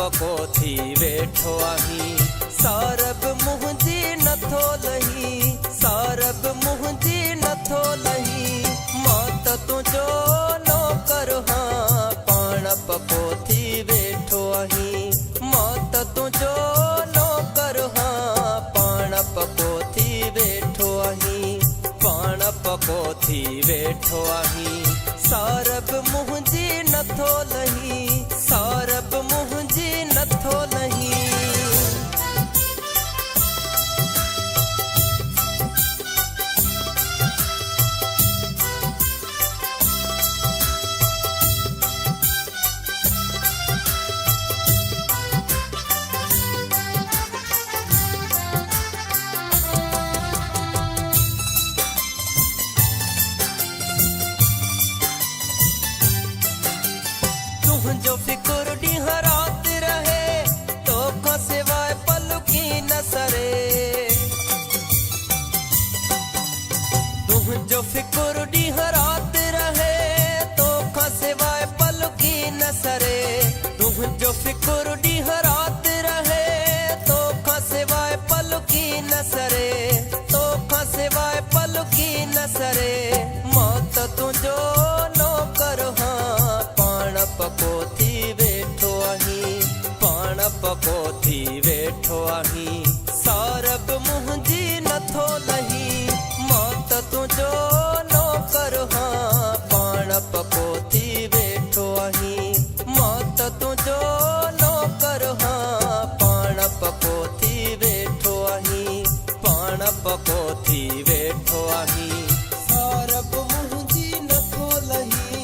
पको थी वेठो आही सारब मुंहिंजी नथो लही सारब मुंहिंजी नथो लही मां त तुंहिंजो नौकर हाँ पाण पको थी वेठो आही मां त तुंहिंजो नौकर हाँ पाण पको थी वेठो आही पाण पको थी वेठो आही सारब मुंहिंजी नथो लही सारब मुंहिंजी नथो लही तुंहिंजो फिकुर ॾींहुं राति रहे तोखां सिवाय पलकी न सरे तुंहिंजो फिकुर ॾींहुं राति रहे तोखां सिवाय पलकी न सरे तुंहिंजो फिकुर ॾींहुं राति रहे तोखां सिवाय पलकी न सरे तोखां सिवाय पलकी न सरे मां त तुंहिंजो नौकर हाँ पाण पको थी वेठो आही पाण पको थी वेठो आही सारब मुंहिंजी नथो लही मां त तुंहिंजो नौकर हाँ पाण पको थी वेठो आही मां त तुंहिंजो नौकर हाँ पाण पको थी वेठो आही पाण पको थी वेठो आही सारब मुंहिंजी नथो लही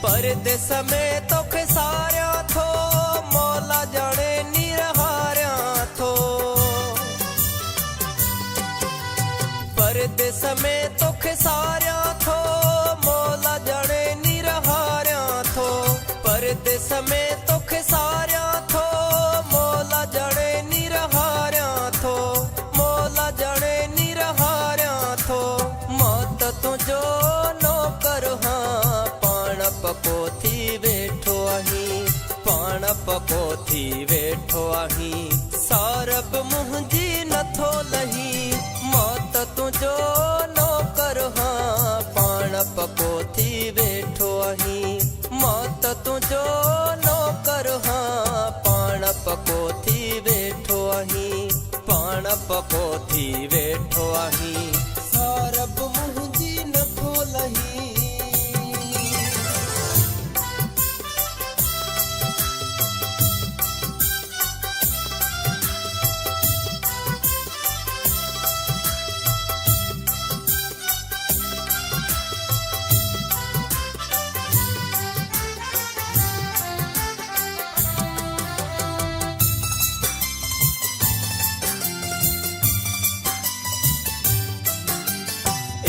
परदेस में तोखे सारियां थो मौला जाने निरहारियां थो परदेस में तोखे सारियां थो मौला जाने निरहारियां थो परदेस में तोखे सारियां थो मौला जाने निरहारियां थो मौला जाने निरहारियां थो मां त तुंहिंजो नौकर हाँ पाण पको थी वेठो आही पाण पको थी वेठो आही सारब मुंहिंजी नथो लही मां त तुंहिंजो नौकर हाँ पाण पको थी वेठो आही मां त तुंहिंजो नौकर हाँ पाण पको थी वेठो आही पाण पको थी वेठो आही सारब मुंहिंजी नथो लही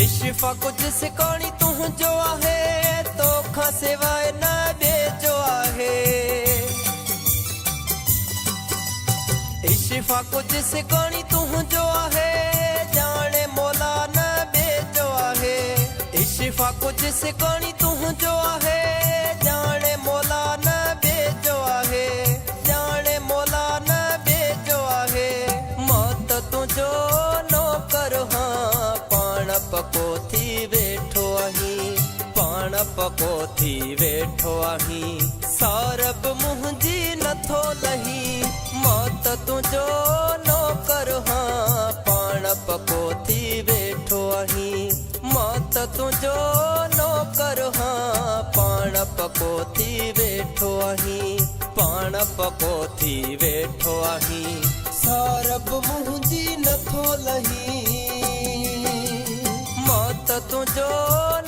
इशिफा कुछ सिकानी तुंहिंजो आहे तोखां सिवाय न ॿिए आहे इशिफा कुछ सिकानी तुंहिंजो आहे जाने मौला न ॿिए आहे इशिफा कुछ सिकानी तुंहिंजो आहे जाने मौला न ॿिए आहे जाने मौला न ॿिए आहे मां त तुंहिंजो नौकर हाँ पाण पको थी वेठो आही पाण पको थी वेठो आही सारब मुंहिंजी नथो लही मां त तुंहिंजो नौकर हाँ पाण पको थी वेठो आही मां त तुंहिंजो नौकर हाँ पाण पको थी वेठो आही पाण पको थी वेठो आही सारब मुंहिंजी नथो लही मां त तुंहिंजो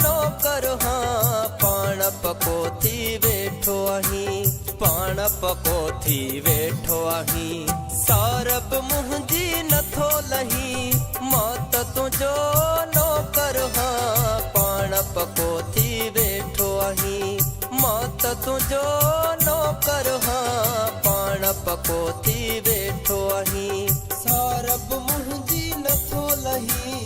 नौकर हाँ पाण पको थी वेठो आही पाण पको थी वेठो आही सारब मुंहिंजी तुंहिंजो नौकर हाँ पाण पको थी वेठो आहीं मां त तुंहिंजो नौकर हाँ पाण पको थी वेठो आहीं सारब मुंहिंजी नथो लही